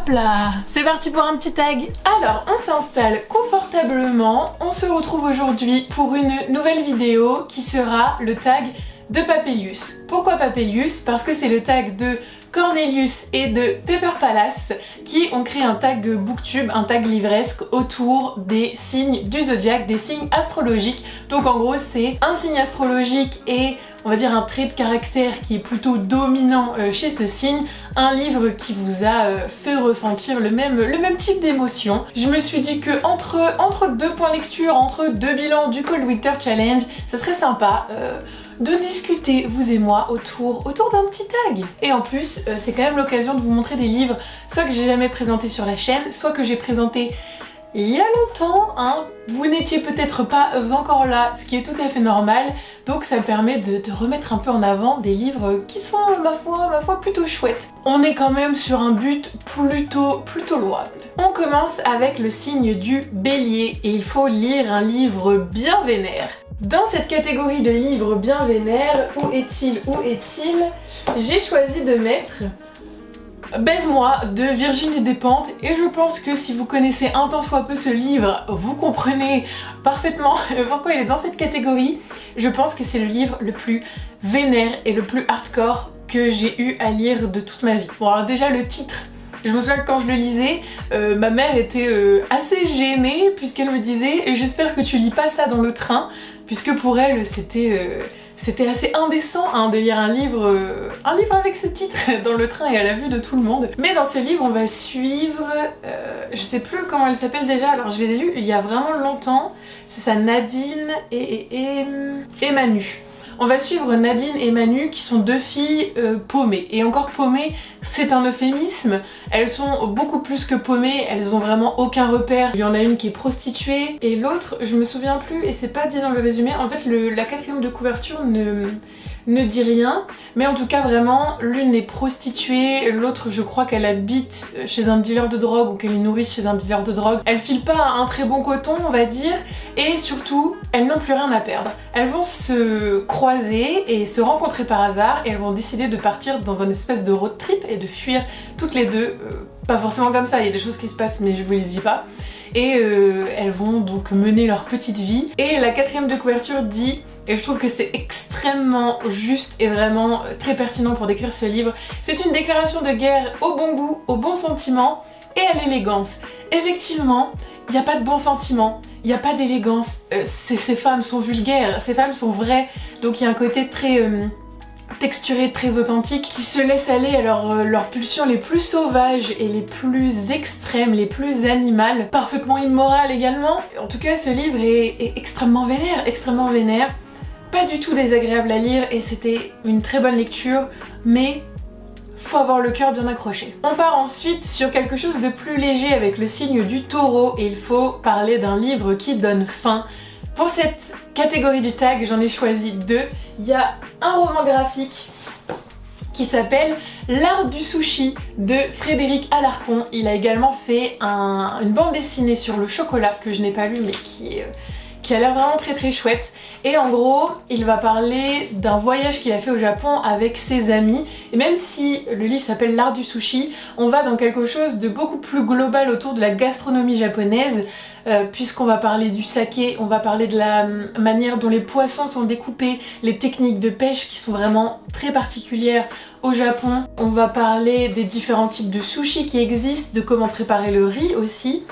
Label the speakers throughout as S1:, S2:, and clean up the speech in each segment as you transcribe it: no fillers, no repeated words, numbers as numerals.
S1: Hop là, c'est parti pour un petit tag. Alors, on s'installe confortablement. On se retrouve aujourd'hui pour une nouvelle vidéo qui sera le tag de Papelius. Pourquoi Papelius? Parce que c'est le tag de Cornelius et de Pepper Palace qui ont créé un tag booktube, un tag livresque autour des signes du zodiaque, des signes astrologiques. Donc en gros c'est un signe astrologique et on va dire un trait de caractère qui est plutôt dominant chez ce signe, un livre qui vous a fait ressentir le même type d'émotion. Je me suis dit que entre deux points lecture, entre deux bilans du Cold Winter Challenge, ça serait sympa de discuter, vous et moi, autour d'un petit tag. Et en plus, c'est quand même l'occasion de vous montrer des livres, soit que j'ai jamais présenté sur la chaîne, soit que j'ai présenté il y a longtemps, hein. Vous n'étiez peut-être pas encore là, ce qui est tout à fait normal, donc ça me permet de remettre un peu en avant des livres qui sont, ma foi, plutôt chouettes. On est quand même sur un but plutôt louable. On commence avec le signe du Bélier, et il faut lire un livre bien vénère. Dans cette catégorie de livres bien vénères, où est-il? J'ai choisi de mettre Baise-moi de Virginie Despentes, et je pense que si vous connaissez un tant soit peu ce livre, vous comprenez parfaitement pourquoi il est dans cette catégorie. Je pense que c'est le livre le plus vénère et le plus hardcore que j'ai eu à lire de toute ma vie. Bon alors déjà le titre, je me souviens que quand je le lisais, ma mère était assez gênée puisqu'elle me disait « J'espère que tu lis pas ça dans le train » puisque pour elle c'était assez indécent hein, de lire un livre avec ce titre dans le train et à la vue de tout le monde. Mais dans ce livre on va suivre, je sais plus comment elle s'appelle déjà, alors je les ai lus il y a vraiment longtemps, c'est ça, Nadine et Manu. On va suivre Nadine et Manu qui sont deux filles paumées. Et encore paumées, c'est un euphémisme. Elles sont beaucoup plus que paumées, elles ont vraiment aucun repère. Il y en a une qui est prostituée et l'autre, je me souviens plus et c'est pas dit dans le résumé. En fait, la quatrième de couverture ne dit rien, mais en tout cas vraiment l'une est prostituée, l'autre je crois qu'elle habite chez un dealer de drogue ou qu'elle est nourrice chez un dealer de drogue. Elles filent pas un très bon coton on va dire, et surtout elles n'ont plus rien à perdre. Elles vont se croiser et se rencontrer par hasard et elles vont décider de partir dans un espèce de road trip et de fuir toutes les deux, pas forcément comme ça, il y a des choses qui se passent mais je vous les dis pas. Et elles vont donc mener leur petite vie. Et la quatrième de couverture dit, et je trouve que c'est extrêmement juste et vraiment très pertinent pour décrire ce livre, c'est une déclaration de guerre au bon goût, au bon sentiment et à l'élégance. Effectivement, il n'y a pas de bon sentiment, il n'y a pas d'élégance, ces femmes sont vulgaires, ces femmes sont vraies, donc il y a un côté très texturé, très authentique, qui se laissent aller à leurs pulsions les plus sauvages et les plus extrêmes, les plus animales, parfaitement immorales également. En tout cas, ce livre est extrêmement vénère, pas du tout désagréable à lire et c'était une très bonne lecture, mais faut avoir le cœur bien accroché. On part ensuite sur quelque chose de plus léger avec le signe du Taureau et il faut parler d'un livre qui donne faim. Pour cette catégorie du tag, j'en ai choisi deux. Il y a un roman graphique qui s'appelle L'art du sushi de Frédéric Alarcon. Il a également fait une bande dessinée sur le chocolat que je n'ai pas lu mais qui a l'air vraiment très chouette. Et en gros, il va parler d'un voyage qu'il a fait au Japon avec ses amis. Et même si le livre s'appelle L'art du sushi, on va dans quelque chose de beaucoup plus global autour de la gastronomie japonaise, puisqu'on va parler du saké, on va parler de la manière dont les poissons sont découpés, les techniques de pêche qui sont vraiment très particulières au Japon. On va parler des différents types de sushi qui existent, de comment préparer le riz aussi.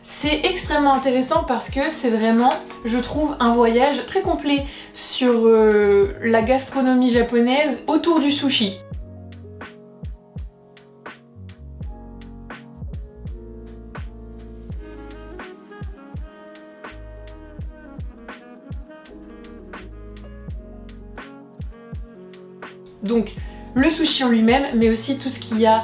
S1: C'est extrêmement intéressant parce que c'est vraiment, je trouve, un voyage très complet sur la gastronomie japonaise autour du sushi. Donc le sushi en lui-même, mais aussi tout ce qu'il y a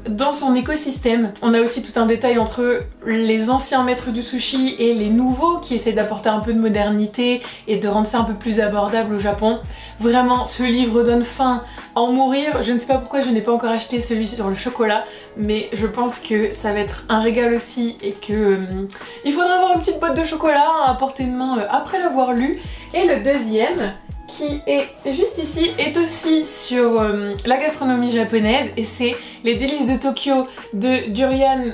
S1: dans son écosystème. On a aussi tout un détail entre les anciens maîtres du sushi et les nouveaux qui essaient d'apporter un peu de modernité et de rendre ça un peu plus abordable au Japon. Vraiment, ce livre donne faim à en mourir. Je ne sais pas pourquoi je n'ai pas encore acheté celui sur le chocolat, mais je pense que ça va être un régal aussi et que il faudra avoir une petite boîte de chocolat à portée de main après l'avoir lu. Et le deuxième, qui est juste ici est aussi sur la gastronomie japonaise et c'est Les délices de Tokyo de Durian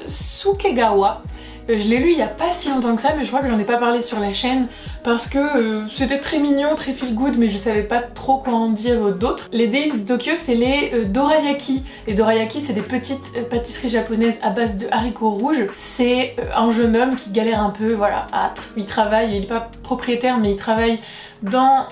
S1: Sukegawa. Je l'ai lu il y a pas si longtemps que ça, mais je crois que j'en ai pas parlé sur la chaîne parce que c'était très mignon, très feel good, mais je savais pas trop quoi en dire d'autre. Les délices de Tokyo, c'est les dorayaki. Les dorayaki, c'est des petites pâtisseries japonaises à base de haricots rouges. C'est un jeune homme qui galère un peu, voilà, il travaille, il est pas propriétaire, mais il travaille dans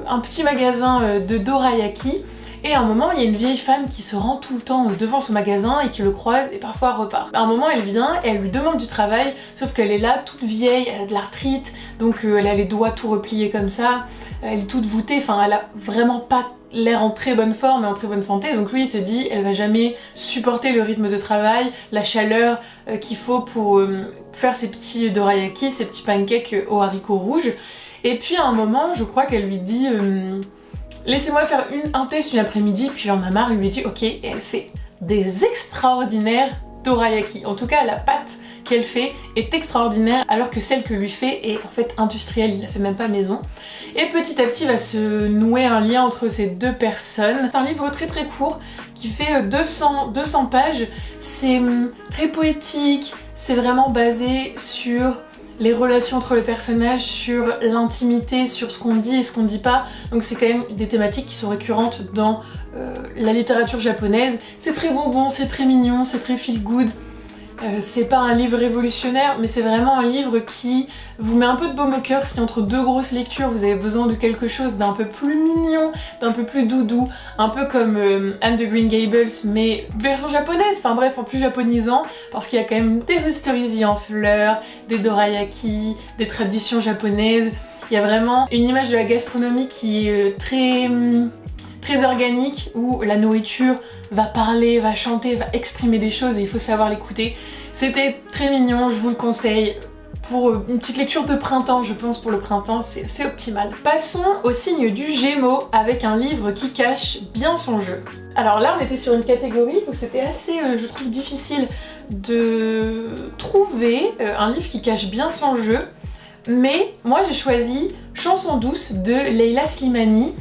S1: un petit magasin de dorayaki. Et à un moment, il y a une vieille femme qui se rend tout le temps devant ce magasin et qui le croise et parfois repart. À un moment, elle vient et elle lui demande du travail, sauf qu'elle est là toute vieille, elle a de l'arthrite, donc elle a les doigts tout repliés comme ça, elle est toute voûtée, enfin elle a vraiment pas l'air en très bonne forme et en très bonne santé, donc lui il se dit elle va jamais supporter le rythme de travail, la chaleur qu'il faut pour faire ses petits dorayaki, ses petits pancakes aux haricots rouges. Et puis à un moment, je crois qu'elle lui dit laissez-moi faire un test une après-midi, puis il en a marre, il lui dit ok, et elle fait des extraordinaires dorayaki. En tout cas, la pâte qu'elle fait est extraordinaire, alors que celle que lui fait est en fait industrielle, il la fait même pas maison. Et petit à petit va se nouer un lien entre ces deux personnes. C'est un livre très très court qui fait 200 pages, c'est très poétique, c'est vraiment basé sur les relations entre les personnages, sur l'intimité, sur ce qu'on dit et ce qu'on dit pas. Donc c'est quand même des thématiques qui sont récurrentes dans la littérature japonaise. C'est très bonbon, c'est très mignon, c'est très feel good. C'est pas un livre révolutionnaire, mais c'est vraiment un livre qui vous met un peu de baume au cœur si entre deux grosses lectures vous avez besoin de quelque chose d'un peu plus mignon, d'un peu plus doudou, un peu comme Anne de Green Gables mais version japonaise, enfin bref en plus japonisant, parce qu'il y a quand même des ristorizi en fleurs, des dorayaki, des traditions japonaises. Il y a vraiment une image de la gastronomie qui est très organique, où la nourriture va parler, va chanter, va exprimer des choses et il faut savoir l'écouter. C'était très mignon, je vous le conseille. Pour une petite lecture de printemps, je pense pour le printemps, c'est optimal. Passons au signe du Gémeaux avec un livre qui cache bien son jeu. Alors là, on était sur une catégorie où c'était assez, je trouve, difficile de trouver un livre qui cache bien son jeu. Mais moi, j'ai choisi Chanson douce de Leila Slimani.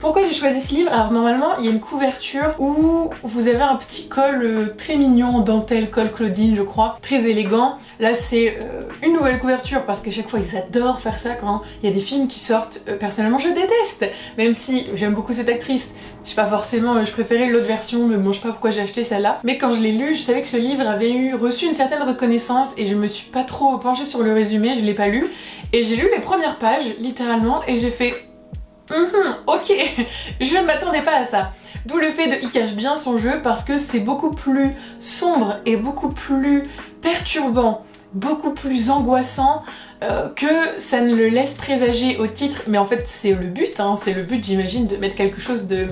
S1: Pourquoi j'ai choisi ce livre? Alors normalement il y a une couverture où vous avez un petit col très mignon en dentelle, col Claudine je crois, très élégant. Là c'est une nouvelle couverture parce qu'à chaque fois ils adorent faire ça quand il y a des films qui sortent. Personnellement je déteste, même si j'aime beaucoup cette actrice. Je sais pas forcément, je préférais l'autre version, mais bon je sais pas pourquoi j'ai acheté celle-là. Mais quand je l'ai lu, je savais que ce livre avait reçu une certaine reconnaissance et je me suis pas trop penchée sur le résumé, je l'ai pas lu. Et j'ai lu les premières pages littéralement et j'ai fait ok, je ne m'attendais pas à ça. D'où le fait de il cache bien son jeu parce que c'est beaucoup plus sombre et beaucoup plus perturbant, beaucoup plus angoissant que ça ne le laisse présager au titre. Mais en fait c'est le but, hein, c'est le but j'imagine de mettre quelque chose de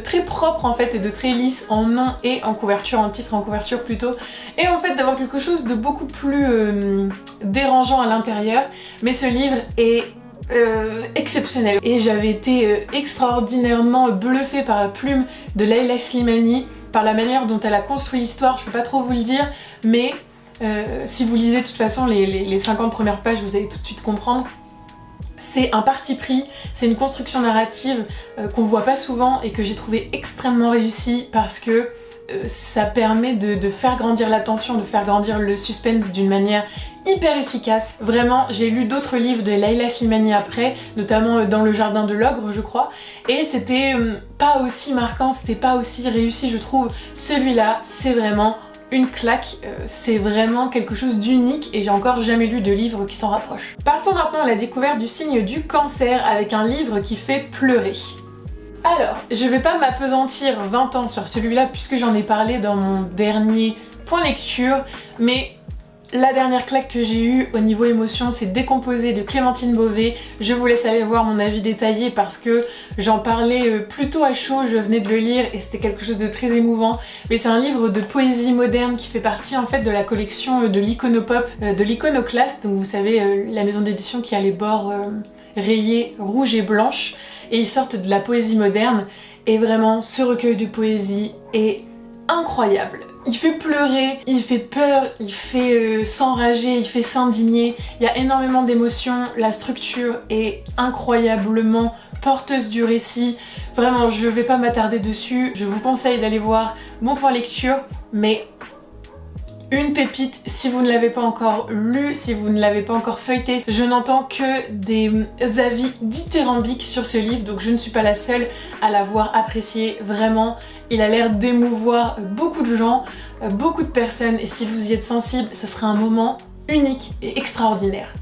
S1: très propre en fait et de très lisse en nom et en couverture, en titre et en couverture plutôt. Et en fait d'avoir quelque chose de beaucoup plus dérangeant à l'intérieur. Mais ce livre est exceptionnel et j'avais été extraordinairement bluffée par la plume de Leila Slimani, par la manière dont elle a construit l'histoire. Je peux pas trop vous le dire, mais si vous lisez de toute façon les 50 premières pages, vous allez tout de suite comprendre. C'est un parti pris, c'est une construction narrative qu'on voit pas souvent et que j'ai trouvé extrêmement réussie parce que ça permet de faire grandir la tension, de faire grandir le suspense d'une manière hyper efficace. Vraiment, j'ai lu d'autres livres de Leila Slimani après, notamment Dans le jardin de l'ogre je crois, et c'était pas aussi marquant, c'était pas aussi réussi je trouve. Celui-là, c'est vraiment une claque, c'est vraiment quelque chose d'unique et j'ai encore jamais lu de livre qui s'en rapproche. Partons maintenant à la découverte du signe du Cancer avec un livre qui fait pleurer. Alors, je vais pas m'appesantir 20 ans sur celui-là puisque j'en ai parlé dans mon dernier point lecture, mais la dernière claque que j'ai eue au niveau émotion, c'est Décomposé de Clémentine Beauvais. Je vous laisse aller voir mon avis détaillé parce que j'en parlais plutôt à chaud, je venais de le lire et c'était quelque chose de très émouvant. Mais c'est un livre de poésie moderne qui fait partie en fait de la collection de l'Iconopop, de l'Iconoclaste, donc vous savez la maison d'édition qui a les bords rayés rouge et blanche. Et ils sortent de la poésie moderne et vraiment ce recueil de poésie est incroyable. Il fait pleurer, il fait peur, il fait s'enrager, il fait s'indigner. Il y a énormément d'émotions, la structure est incroyablement porteuse du récit. Vraiment, je vais pas m'attarder dessus, je vous conseille d'aller voir Bon Point Lecture, mais une pépite si vous ne l'avez pas encore lu, si vous ne l'avez pas encore feuilleté. Je n'entends que des avis dithyrambiques sur ce livre, donc je ne suis pas la seule à l'avoir apprécié. Vraiment, il a l'air d'émouvoir beaucoup de gens, beaucoup de personnes, et si vous y êtes sensible, ce sera un moment unique et extraordinaire.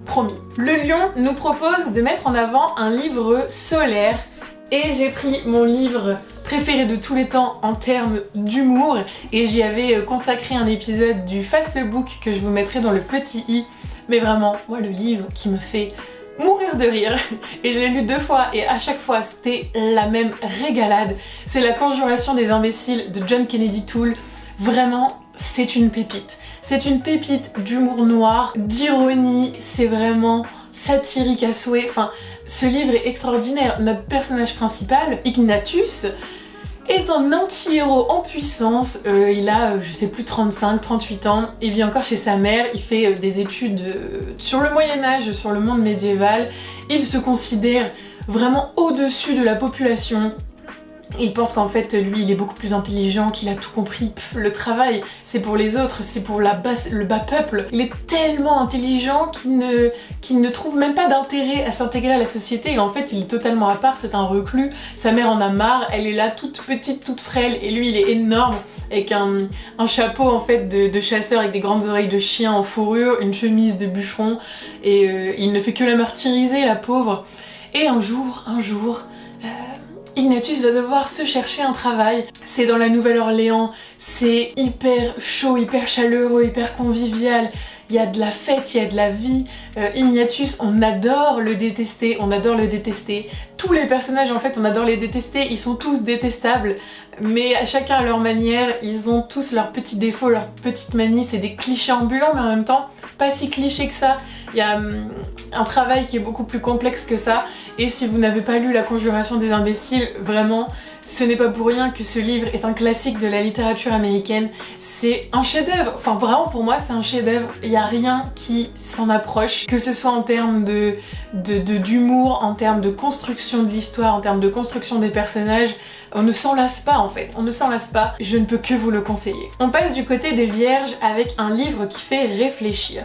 S1: Promis. Le Lion nous propose de mettre en avant un livre solaire, et j'ai pris mon livre préféré de tous les temps en termes d'humour et j'y avais consacré un épisode du Fast Book que je vous mettrai dans le petit i. Mais vraiment, moi le livre qui me fait mourir de rire, et je l'ai lu 2 fois et à chaque fois c'était la même régalade, c'est La Conjuration des imbéciles de John Kennedy Toole. Vraiment, c'est une pépite. C'est une pépite d'humour noir, d'ironie, c'est vraiment satirique à souhait. Enfin, ce livre est extraordinaire. Notre personnage principal, Ignatius, est un anti-héros en puissance. Il a, je sais plus, 35-38 ans. Il vit encore chez sa mère. Il fait des études sur le Moyen-Âge, sur le monde médiéval. Il se considère vraiment au-dessus de la population. Il pense qu'en fait, lui, il est beaucoup plus intelligent, qu'il a tout compris. Le travail, c'est pour les autres, c'est pour le bas peuple. Il est tellement intelligent qu'il ne trouve même pas d'intérêt à s'intégrer à la société. Et en fait, il est totalement à part, c'est un reclus. Sa mère en a marre, elle est là toute petite, toute frêle. Et lui, il est énorme, avec un chapeau en fait de chasseur avec des grandes oreilles de chien en fourrure, une chemise de bûcheron. Et il ne fait que la martyriser, la pauvre. Et un jour... Ignatius va devoir se chercher un travail. C'est dans la Nouvelle-Orléans, c'est hyper chaud, hyper chaleureux, hyper convivial. Il y a de la fête, il y a de la vie. Ignatius, on adore le détester, on adore le détester. Tous les personnages, en fait, on adore les détester, ils sont tous détestables. Mais chacun à leur manière, ils ont tous leurs petits défauts, leurs petites manies. C'est des clichés ambulants, mais en même temps, pas si clichés que ça. Il y a un travail qui est beaucoup plus complexe que ça. Et si vous n'avez pas lu La Conjuration des imbéciles, vraiment, ce n'est pas pour rien que ce livre est un classique de la littérature américaine. C'est un chef-d'œuvre. Enfin, vraiment, pour moi, c'est un chef-d'œuvre. Il n'y a rien qui s'en approche, que ce soit en termes d'humour, en termes de construction de l'histoire, en termes de construction des personnages. On ne s'en lasse pas en fait, on ne s'en lasse pas, je ne peux que vous le conseiller. On passe du côté des vierges avec un livre qui fait réfléchir.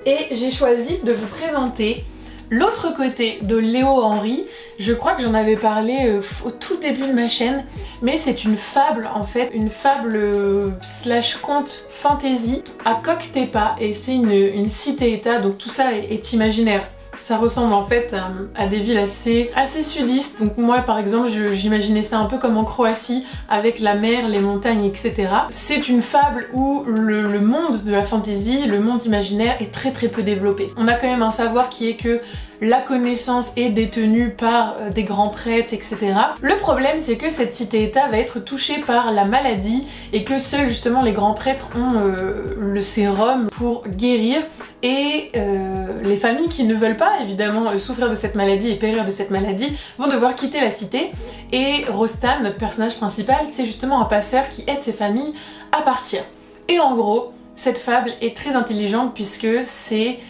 S1: Et j'ai choisi de vous présenter l'autre côté de Léo Henry. Je crois que j'en avais parlé au tout début de ma chaîne, mais c'est une fable en fait, une fable slash conte fantasy à Cocktepa, et c'est une cité-état, donc tout ça est imaginaire. Ça ressemble en fait à des villes assez sudistes. Donc moi par exemple j'imaginais ça un peu comme en Croatie avec la mer, les montagnes, etc. C'est une fable où le monde de la fantasy, le monde imaginaire est très peu développé. On a quand même un savoir qui est que la connaissance est détenue par des grands prêtres, etc. Le problème c'est que cette cité-état va être touchée par la maladie et que seuls justement les grands prêtres ont le sérum pour guérir, et les familles qui ne veulent pas évidemment souffrir de cette maladie et périr de cette maladie vont devoir quitter la cité, et Rostam, notre personnage principal, c'est justement un passeur qui aide ses familles à partir. Et en gros, cette fable est très intelligente puisque c'est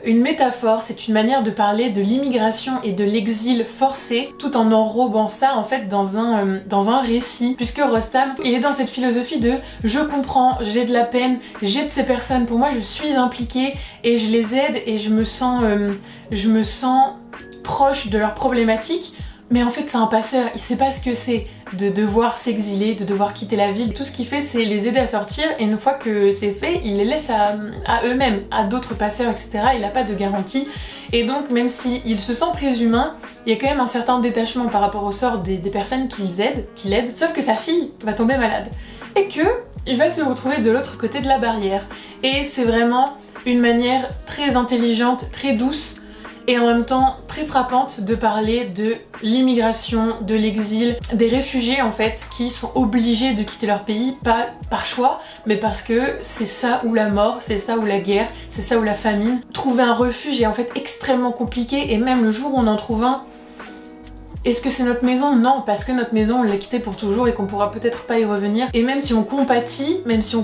S1: une métaphore, c'est une manière de parler de l'immigration et de l'exil forcé, tout en enrobant ça en fait dans un récit, puisque Rostam il est dans cette philosophie de je comprends, j'ai de la peine, j'aide ces personnes, pour moi je suis impliquée et je les aide et je me sens proche de leurs problématiques. Mais en fait c'est un passeur, il sait pas ce que c'est de devoir s'exiler, de devoir quitter la ville. Tout ce qu'il fait c'est les aider à sortir, et une fois que c'est fait, il les laisse à eux-mêmes, à d'autres passeurs, etc. Il n'a pas de garantie. Et donc même s'il se sent très humain, il y a quand même un certain détachement par rapport au sort des personnes qu'il aide. Sauf que sa fille va tomber malade. Et il va se retrouver de l'autre côté de la barrière. Et c'est vraiment une manière très intelligente, très douce, et en même temps très frappante de parler de l'immigration, de l'exil, des réfugiés en fait qui sont obligés de quitter leur pays, pas par choix, mais parce que c'est ça ou la mort, c'est ça ou la guerre, c'est ça ou la famine. Trouver un refuge est en fait extrêmement compliqué, et même le jour où on en trouve un, Est-ce que c'est notre maison? Non, parce que notre maison on l'a quittée pour toujours et qu'on pourra peut-être pas y revenir. Et même si on compatit, même si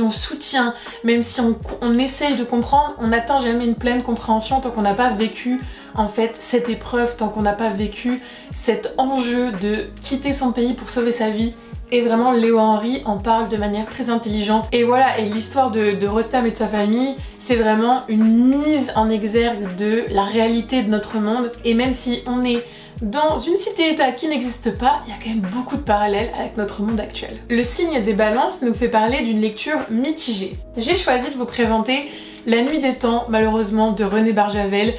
S1: on soutient, même si on essaye de comprendre, on n'atteint jamais une pleine compréhension tant qu'on n'a pas vécu en fait cette épreuve, tant qu'on n'a pas vécu cet enjeu de quitter son pays pour sauver sa vie. Et vraiment Léo Henry en parle de manière très intelligente. Et voilà, et l'histoire de Rostam et de sa famille, c'est vraiment une mise en exergue de la réalité de notre monde. Et même si on est dans une cité-état qui n'existe pas, il y a quand même beaucoup de parallèles avec notre monde actuel. Le signe des balances nous fait parler d'une lecture mitigée. J'ai choisi de vous présenter La Nuit des Temps, malheureusement, de René Barjavel,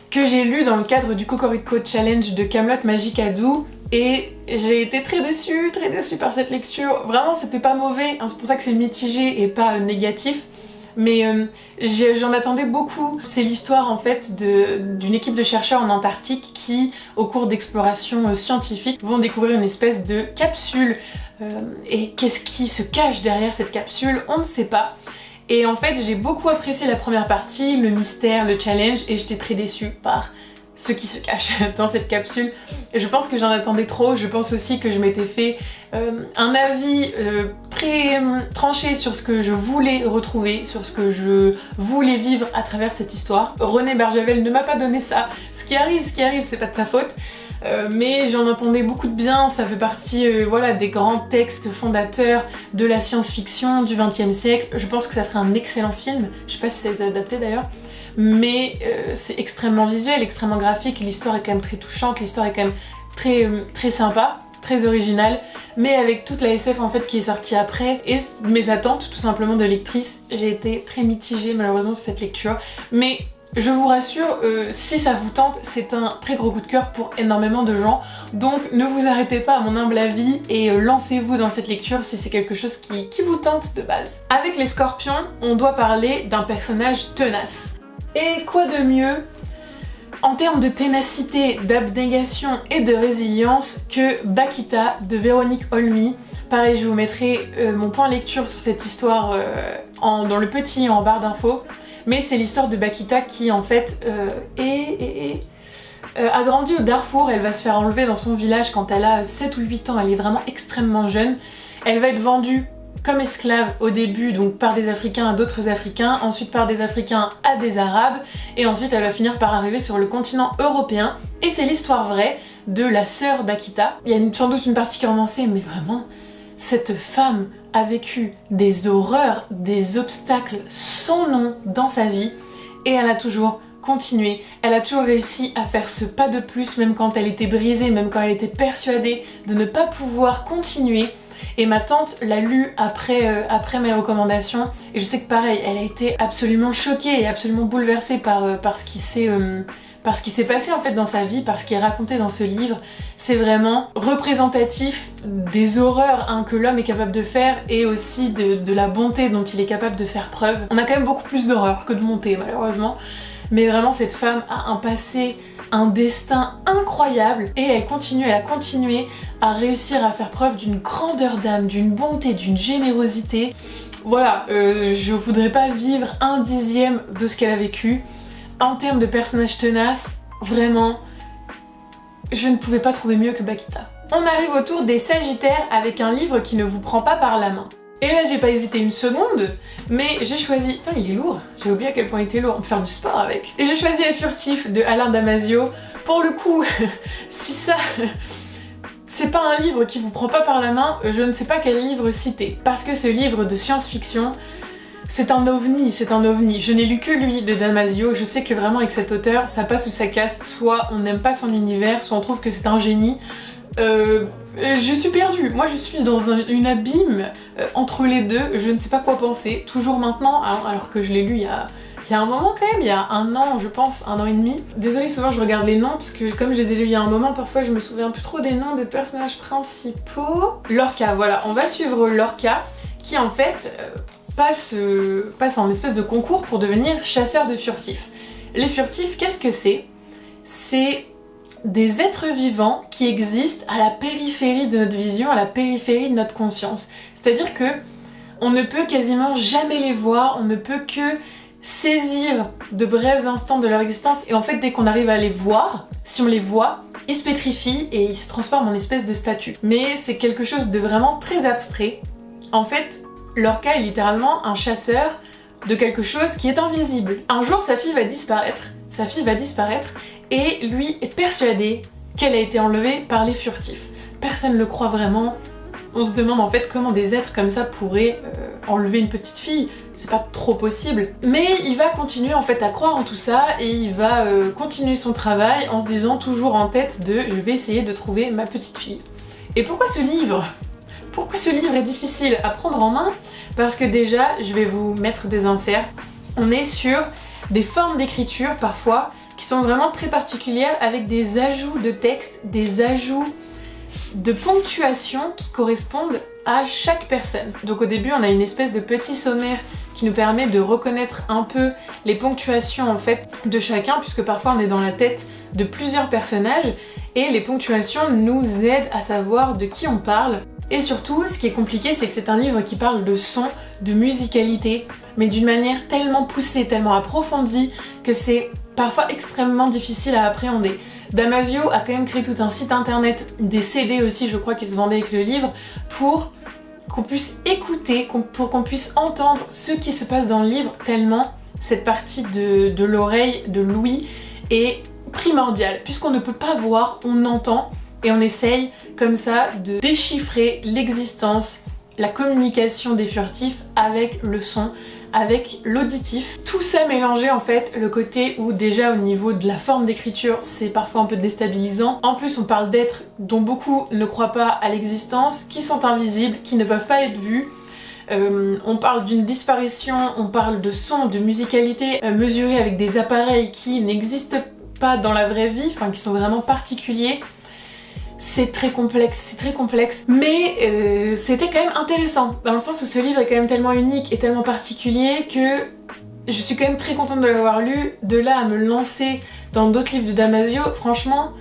S1: que j'ai lu dans le cadre du Cocorico Challenge de Camelot Magicadou. Et j'ai été très déçue par cette lecture. Vraiment, c'était pas mauvais, hein, c'est pour ça que c'est mitigé et pas négatif. Mais j'en attendais beaucoup. C'est l'histoire en fait d'une équipe de chercheurs en Antarctique qui, au cours d'explorations scientifiques, vont découvrir une espèce de capsule. Et qu'est-ce qui se cache derrière cette capsule? On ne sait pas. Et en fait, j'ai beaucoup apprécié la première partie, le mystère, le challenge, et j'étais très déçue par ce qui se cache dans cette capsule. Et je pense que j'en attendais trop, je pense aussi que je m'étais fait un avis très tranché sur ce que je voulais retrouver, sur ce que je voulais vivre à travers cette histoire. René Barjavel ne m'a pas donné ça. Ce qui arrive, c'est pas de sa faute. Mais j'en entendais beaucoup de bien, ça fait partie voilà, des grands textes fondateurs de la science-fiction du XXe siècle. Je pense que ça ferait un excellent film, je sais pas si ça a été adapté d'ailleurs. Mais c'est extrêmement visuel, extrêmement graphique, l'histoire est quand même très touchante, l'histoire est quand même très sympa, très originale, mais avec toute la SF en fait qui est sortie après, et mes attentes tout simplement de lectrice, j'ai été très mitigée malheureusement sur cette lecture, mais je vous rassure, si ça vous tente, c'est un très gros coup de cœur pour énormément de gens, donc ne vous arrêtez pas à mon humble avis et lancez-vous dans cette lecture si c'est quelque chose qui vous tente de base. Avec les Scorpions, on doit parler d'un personnage tenace. Et quoi de mieux en termes de ténacité, d'abnégation et de résilience que Bakita de Véronique Olmy. Pareil, je vous mettrai mon point lecture sur cette histoire dans le petit en barre d'infos. Mais c'est l'histoire de Bakita qui en fait a grandi au Darfour. Elle va se faire enlever dans son village quand elle a 7 ou 8 ans, elle est vraiment extrêmement jeune. Elle va être vendue comme esclave au début, donc par des Africains à d'autres Africains, ensuite par des Africains à des Arabes, et ensuite elle va finir par arriver sur le continent européen. Et c'est l'histoire vraie de la sœur Bakita. Il y a sans doute une partie qui est romancée, mais vraiment, cette femme a vécu des horreurs, des obstacles sans nom dans sa vie, et elle a toujours continué, elle a toujours réussi à faire ce pas de plus, même quand elle était brisée, même quand elle était persuadée de ne pas pouvoir continuer. Et ma tante l'a lu après mes recommandations, et je sais que pareil, elle a été absolument choquée et absolument bouleversée par ce qui s'est passé en fait dans sa vie, par ce qui est raconté dans ce livre. C'est vraiment représentatif des horreurs que l'homme est capable de faire, et aussi de la bonté dont il est capable de faire preuve. On a quand même beaucoup plus d'horreur que de bonté malheureusement, mais vraiment cette femme a un passé, un destin incroyable, et elle a continué à réussir à faire preuve d'une grandeur d'âme, d'une bonté, d'une générosité. Voilà, je voudrais pas vivre 1/10 de ce qu'elle a vécu. En termes de personnage tenace, vraiment, je ne pouvais pas trouver mieux que Bakita. On arrive au tour des Sagittaires avec un livre qui ne vous prend pas par la main. Et là j'ai pas hésité une seconde, mais j'ai choisi... Putain, il est lourd, j'ai oublié à quel point il était lourd, on peut faire du sport avec. Et j'ai choisi Les Furtifs de Alain Damasio. Pour le coup, si ça... c'est pas un livre qui vous prend pas par la main, je ne sais pas quel livre citer. Parce que ce livre de science-fiction, c'est un ovni, c'est un ovni. Je n'ai lu que lui de Damasio, je sais que vraiment avec cet auteur, ça passe ou ça casse. Soit on n'aime pas son univers, soit on trouve que c'est un génie. Je suis perdue, moi je suis dans une abîme entre les deux, je ne sais pas quoi penser, toujours maintenant, alors que je l'ai lu il y a un moment quand même, il y a 1 an je pense, 1 an et demi. Désolée, souvent je regarde les noms parce que comme je les ai lus il y a un moment, parfois je me souviens plus trop des noms des personnages principaux. Lorca, voilà, on va suivre Lorca qui en fait passe en espèce de concours pour devenir chasseur de furtifs. Les furtifs, qu'est-ce que c'est? C'est des êtres vivants qui existent à la périphérie de notre vision, à la périphérie de notre conscience. C'est-à-dire que on ne peut quasiment jamais les voir, on ne peut que saisir de brefs instants de leur existence, et en fait dès qu'on arrive à les voir, si on les voit, il se pétrifie et il se transforme en espèce de statue. Mais c'est quelque chose de vraiment très abstrait. En fait, Lorca est littéralement un chasseur de quelque chose qui est invisible. Un jour, sa fille va disparaître, et lui est persuadé qu'elle a été enlevée par les furtifs. Personne ne le croit vraiment. On se demande en fait comment des êtres comme ça pourraient enlever une petite fille. C'est pas trop possible. Mais il va continuer en fait à croire en tout ça et il va continuer son travail en se disant toujours en tête de je vais essayer de trouver ma petite fille. Et pourquoi ce livre? Pourquoi ce livre est difficile à prendre en main? Parce que déjà, je vais vous mettre des inserts. On est sur des formes d'écriture parfois qui sont vraiment très particulières avec des ajouts de texte, des ajouts de ponctuation qui correspondent à chaque personne. Donc au début, on a une espèce de petit sommaire qui nous permet de reconnaître un peu les ponctuations en fait de chacun, puisque parfois on est dans la tête de plusieurs personnages et les ponctuations nous aident à savoir de qui on parle. Et surtout, ce qui est compliqué, c'est que c'est un livre qui parle de son, de musicalité, mais d'une manière tellement poussée, tellement approfondie, que c'est parfois extrêmement difficile à appréhender. Damasio a quand même créé tout un site internet, des CD aussi je crois qui se vendaient avec le livre, pour qu'on puisse écouter, pour qu'on puisse entendre ce qui se passe dans le livre, tellement cette partie de l'oreille de Louis est primordiale. Puisqu'on ne peut pas voir, on entend, et on essaye comme ça de déchiffrer l'existence, la communication des furtifs avec le son, avec l'auditif. Tout ça mélangé en fait, le côté où déjà au niveau de la forme d'écriture c'est parfois un peu déstabilisant. En plus on parle d'êtres dont beaucoup ne croient pas à l'existence, qui sont invisibles, qui ne peuvent pas être vus. On parle d'une disparition, on parle de son, de musicalité mesurée avec des appareils qui n'existent pas dans la vraie vie, enfin qui sont vraiment particuliers. C'est très complexe, mais c'était quand même intéressant, dans le sens où ce livre est quand même tellement unique et tellement particulier que je suis quand même très contente de l'avoir lu. De là à me lancer dans d'autres livres de Damasio, franchement,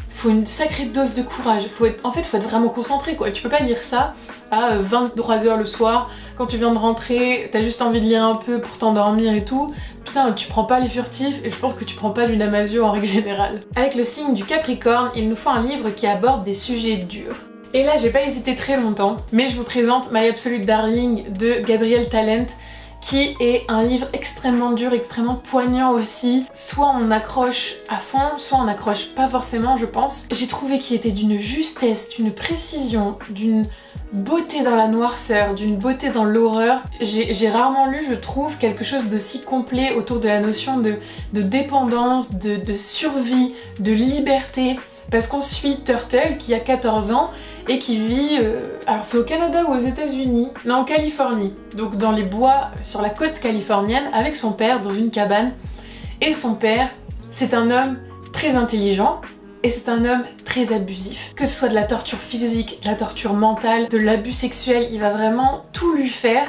S1: faut une sacrée dose de courage. En fait, faut être vraiment concentré quoi. Tu peux pas lire ça à 23h le soir, quand tu viens de rentrer, t'as juste envie de lire un peu pour t'endormir et tout. Putain, tu prends pas les furtifs et je pense que tu prends pas du Damasio en règle générale. Avec le signe du Capricorne, il nous faut un livre qui aborde des sujets durs. Et là, j'ai pas hésité très longtemps, mais je vous présente My Absolute Darling de Gabriel Talent, qui est un livre extrêmement dur, extrêmement poignant aussi. Soit on accroche à fond, soit on accroche pas forcément, je pense. J'ai trouvé qu'il était d'une justesse, d'une précision, d'une beauté dans la noirceur, d'une beauté dans l'horreur. J'ai rarement lu, je trouve, quelque chose d'aussi complet autour de la notion de dépendance, de survie, de liberté. Parce qu'on suit Turtle qui a 14 ans et qui vit, alors c'est au Canada ou aux États-Unis, non en Californie, donc dans les bois sur la côte californienne avec son père dans une cabane. Et son père, c'est un homme très intelligent et c'est un homme très abusif. Que ce soit de la torture physique, de la torture mentale, de l'abus sexuel, il va vraiment tout lui faire,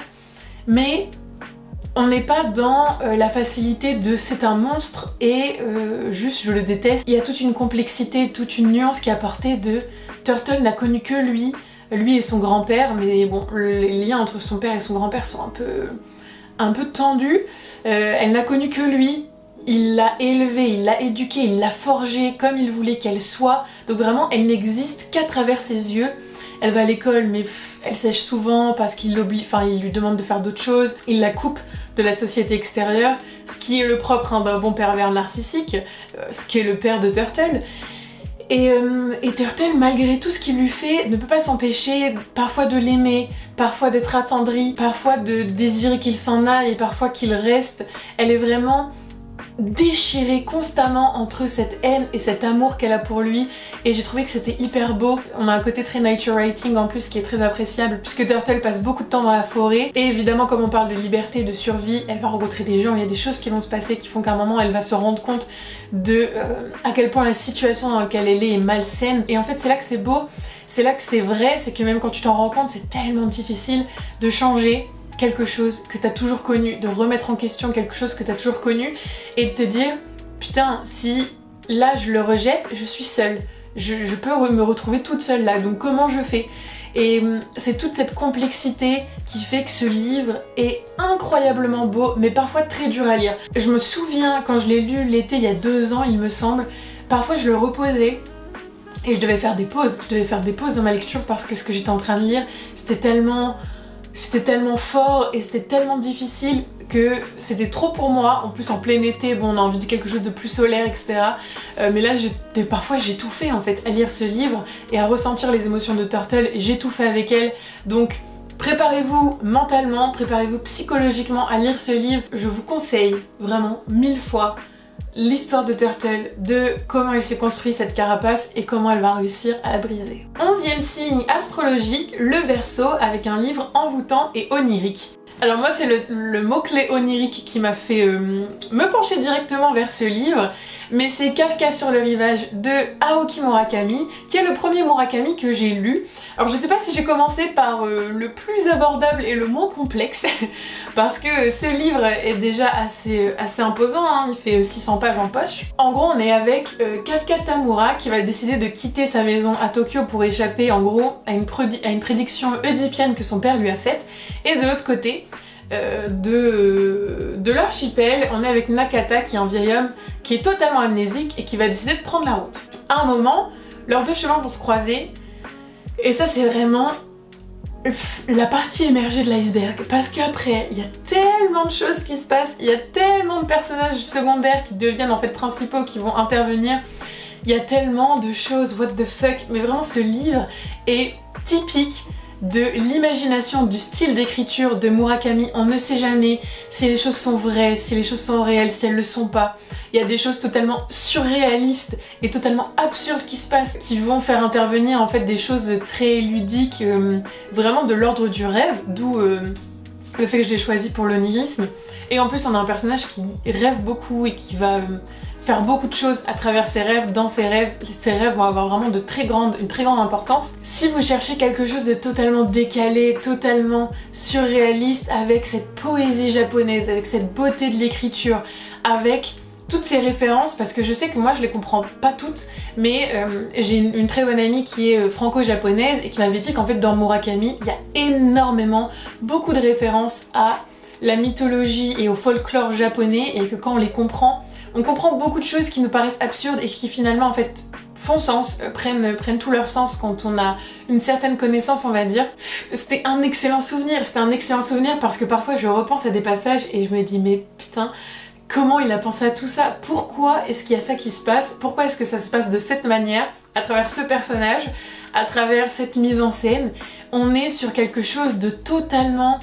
S1: mais on n'est pas dans la facilité de c'est un monstre et juste je le déteste. Il y a toute une complexité, toute une nuance qui est apportée de Turtle n'a connu que lui et son grand-père, mais bon, les liens entre son père et son grand-père sont un peu tendus. Elle n'a connu que lui, il l'a élevée, il l'a éduquée, il l'a forgée comme il voulait qu'elle soit, donc vraiment elle n'existe qu'à travers ses yeux. Elle va à l'école mais elle sèche souvent parce qu'il lui demande de faire d'autres choses, il la coupe de la société extérieure, ce qui est le propre d'un bon pervers narcissique, ce qui est le père de Turtle. Et Turtle, malgré tout ce qu'il lui fait, ne peut pas s'empêcher parfois de l'aimer, parfois d'être attendrie, parfois de désirer qu'il s'en aille et parfois qu'il reste. Elle est vraiment déchirée constamment entre cette haine et cet amour qu'elle a pour lui, et j'ai trouvé que c'était hyper beau. On a un côté très nature writing en plus qui est très appréciable puisque Turtle passe beaucoup de temps dans la forêt et évidemment comme on parle de liberté, de survie, elle va rencontrer des gens, il y a des choses qui vont se passer qui font qu'à un moment elle va se rendre compte de à quel point la situation dans laquelle elle est malsaine, et en fait c'est là que c'est beau, c'est là que c'est vrai, c'est que même quand tu t'en rends compte c'est tellement difficile de changer quelque chose que t'as toujours connu, de remettre en question quelque chose que t'as toujours connu et de te dire putain, si là je le rejette, je suis seule, je peux me retrouver toute seule là, donc comment je fais? Et c'est toute cette complexité qui fait que ce livre est incroyablement beau mais parfois très dur à lire. Je me souviens quand je l'ai lu l'été il y a 2 ans il me semble, parfois je le reposais Et je devais faire des pauses, dans ma lecture parce que ce que j'étais en train de lire, c'était tellement fort et c'était tellement difficile que c'était trop pour moi. En plus en plein été, bon, on a envie de quelque chose de plus solaire, etc. Mais là parfois j'étouffais en fait à lire ce livre et à ressentir les émotions de Turtle, j'étouffais avec elle. Donc préparez-vous mentalement, préparez-vous psychologiquement à lire ce livre. Je vous conseille vraiment 1000 fois l'histoire de Turtle, de comment elle s'est construit cette carapace et comment elle va réussir à la briser. 11e signe astrologique, le Verseau, avec un livre envoûtant et onirique. Alors moi c'est le mot-clé onirique qui m'a fait me pencher directement vers ce livre, mais c'est Kafka sur le rivage de Haruki Murakami, qui est le premier Murakami que j'ai lu. Alors je sais pas si j'ai commencé par le plus abordable et le moins complexe, parce que ce livre est déjà assez imposant, hein, il fait 600 pages en poche. En gros on est avec Kafka Tamura qui va décider de quitter sa maison à Tokyo pour échapper en gros à une prédiction oedipienne que son père lui a faite, et de l'autre côté, de l'archipel, on est avec Nakata qui est un vieil homme qui est totalement amnésique et qui va décider de prendre la route. À un moment, leurs deux chemins vont se croiser et ça c'est vraiment la partie émergée de l'iceberg, parce qu'après il y a tellement de choses qui se passent, il y a tellement de personnages secondaires qui deviennent en fait principaux, qui vont intervenir, il y a tellement de choses, what the fuck, mais vraiment ce livre est typique de l'imagination, du style d'écriture de Murakami. On ne sait jamais si les choses sont vraies, si les choses sont réelles, si elles le sont pas. Il y a des choses totalement surréalistes et totalement absurdes qui se passent, qui vont faire intervenir en fait des choses très ludiques, vraiment de l'ordre du rêve, d'où le fait que je l'ai choisi pour l'onirisme. Et en plus on a un personnage qui rêve beaucoup et qui va faire beaucoup de choses à travers ses rêves. Dans ses rêves vont avoir vraiment une très grande importance. Si vous cherchez quelque chose de totalement décalé, totalement surréaliste, avec cette poésie japonaise, avec cette beauté de l'écriture, avec toutes ces références, parce que je sais que moi je les comprends pas toutes, mais j'ai une très bonne amie qui est franco-japonaise et qui m'avait dit qu'en fait dans Murakami il y a énormément, beaucoup de références à la mythologie et au folklore japonais, et que quand on les comprend, on comprend beaucoup de choses qui nous paraissent absurdes et qui finalement en fait font sens, prennent tout leur sens quand on a une certaine connaissance, on va dire. C'était un excellent souvenir, parce que parfois je repense à des passages et je me dis mais putain, comment il a pensé à tout ça? Pourquoi est-ce qu'il y a ça qui se passe? Pourquoi est-ce que ça se passe de cette manière, à travers ce personnage, à travers cette mise en scène? On est sur quelque chose de totalement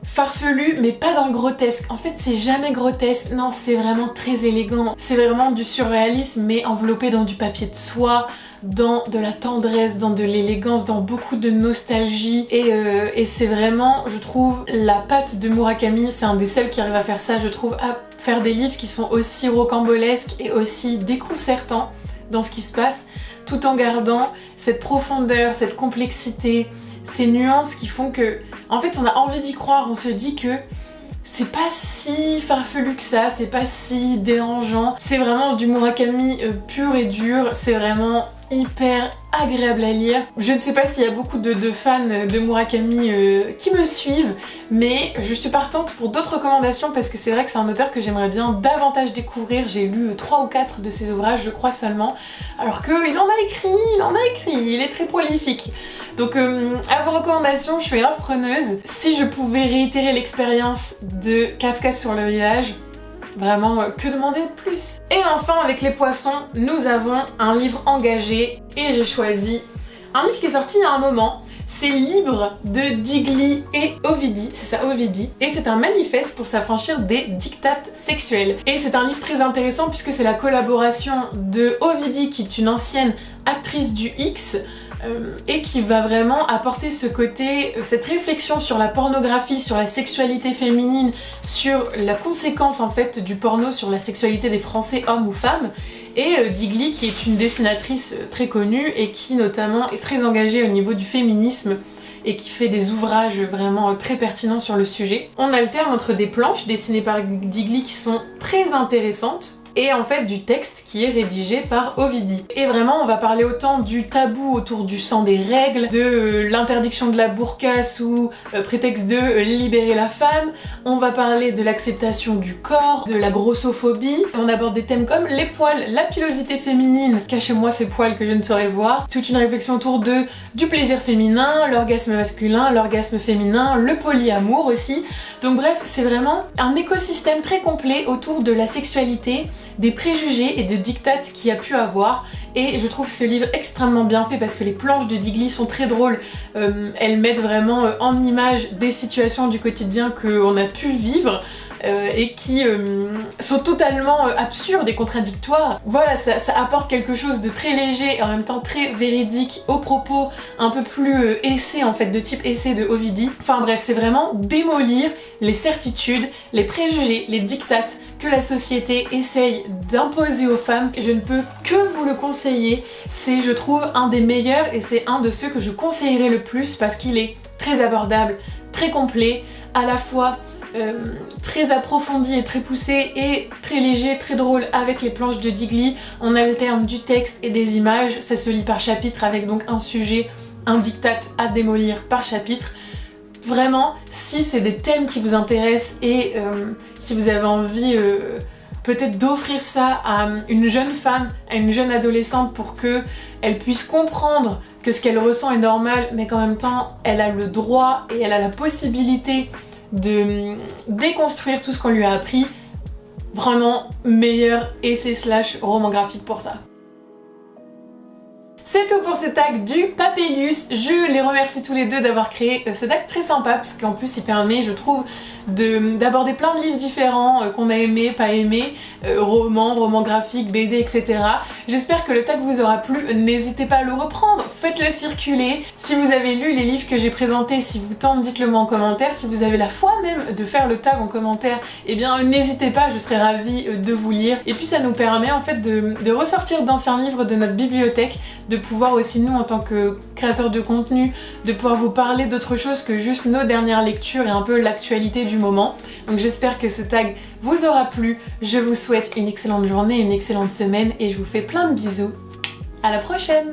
S1: farfelu, mais pas dans le grotesque. En fait c'est jamais grotesque, non, c'est vraiment très élégant, c'est vraiment du surréalisme mais enveloppé dans du papier de soie, dans de la tendresse, dans de l'élégance, dans beaucoup de nostalgie, et c'est vraiment, je trouve, la patte de Murakami. C'est un des seuls qui arrive à faire ça, je trouve, à faire des livres qui sont aussi rocambolesques et aussi déconcertants dans ce qui se passe, tout en gardant cette profondeur, cette complexité, ces nuances qui font que, en fait, on a envie d'y croire, on se dit que c'est pas si farfelu que ça, c'est pas si dérangeant, c'est vraiment du Murakami pur et dur, c'est vraiment hyper agréable à lire. Je ne sais pas s'il y a beaucoup de fans de Murakami qui me suivent, mais je suis partante pour d'autres recommandations parce que c'est vrai que c'est un auteur que j'aimerais bien davantage découvrir. J'ai lu 3 ou 4 de ses ouvrages, je crois seulement, alors qu'il en a écrit, il est très prolifique. Donc à vos recommandations, je suis grave preneuse. Si je pouvais réitérer l'expérience de Kafka sur le rivage, vraiment, que demander de plus? Et enfin, avec les poissons, nous avons un livre engagé et j'ai choisi un livre qui est sorti il y a un moment. C'est Libre de Digli et Ovidi, c'est ça, Ovidi, et c'est un manifeste pour s'affranchir des dictates sexuels. Et c'est un livre très intéressant puisque c'est la collaboration de Ovidi, qui est une ancienne actrice du X, et qui va vraiment apporter ce côté, cette réflexion sur la pornographie, sur la sexualité féminine, sur la conséquence en fait du porno sur la sexualité des Français, hommes ou femmes. Et Digli, qui est une dessinatrice très connue et qui notamment est très engagée au niveau du féminisme et qui fait des ouvrages vraiment très pertinents sur le sujet. On alterne entre des planches dessinées par Digli qui sont très intéressantes, et en fait du texte qui est rédigé par Ovidie. Et vraiment on va parler autant du tabou autour du sang des règles, de l'interdiction de la burqa sous prétexte de libérer la femme, on va parler de l'acceptation du corps, de la grossophobie, on aborde des thèmes comme les poils, la pilosité féminine, cachez-moi ces poils que je ne saurais voir, toute une réflexion autour du plaisir féminin, l'orgasme masculin, l'orgasme féminin, le polyamour aussi. Donc bref, c'est vraiment un écosystème très complet autour de la sexualité, des préjugés et des dictates qu'il y a pu avoir. Et je trouve ce livre extrêmement bien fait parce que les planches de Digli sont très drôles. Elles mettent vraiment en image des situations du quotidien qu'on a pu vivre. Et qui sont totalement absurdes et contradictoires. Voilà, ça apporte quelque chose de très léger et en même temps très véridique aux propos un peu plus essai en fait, de type essai de Ovidie. Enfin bref, c'est vraiment démolir les certitudes, les préjugés, les dictates que la société essaye d'imposer aux femmes. Je ne peux que vous le conseiller, c'est je trouve un des meilleurs et c'est un de ceux que je conseillerais le plus parce qu'il est très abordable, très complet, à la fois très approfondi et très poussé et très léger, très drôle avec les planches de Digli. On alterne du texte et des images, ça se lit par chapitre avec donc un sujet, un diktat à démolir par chapitre. Vraiment, si c'est des thèmes qui vous intéressent et si vous avez envie peut-être d'offrir ça à une jeune femme, à une jeune adolescente pour qu'elle puisse comprendre que ce qu'elle ressent est normal mais qu'en même temps elle a le droit et elle a la possibilité de déconstruire tout ce qu'on lui a appris, vraiment meilleur essai / roman graphique pour ça. C'est tout pour ce tag du Papélius. Je les remercie tous les deux d'avoir créé ce tag très sympa parce qu'en plus il permet, je trouve, d'aborder plein de livres différents qu'on a aimé, pas aimé, romans graphiques, BD, etc. J'espère que le tag vous aura plu. N'hésitez pas à le reprendre, faites-le circuler. Si vous avez lu les livres que j'ai présentés, si vous tentez, dites-le moi en commentaire. Si vous avez la foi même de faire le tag en commentaire, eh bien n'hésitez pas, je serai ravie de vous lire. Et puis ça nous permet en fait de ressortir d'anciens livres de notre bibliothèque, de pouvoir aussi nous en tant que créateurs de contenu, de pouvoir vous parler d'autre chose que juste nos dernières lectures et un peu l'actualité du moment. Donc j'espère que ce tag vous aura plu, je vous souhaite une excellente journée, une excellente semaine et je vous fais plein de bisous. À la prochaine!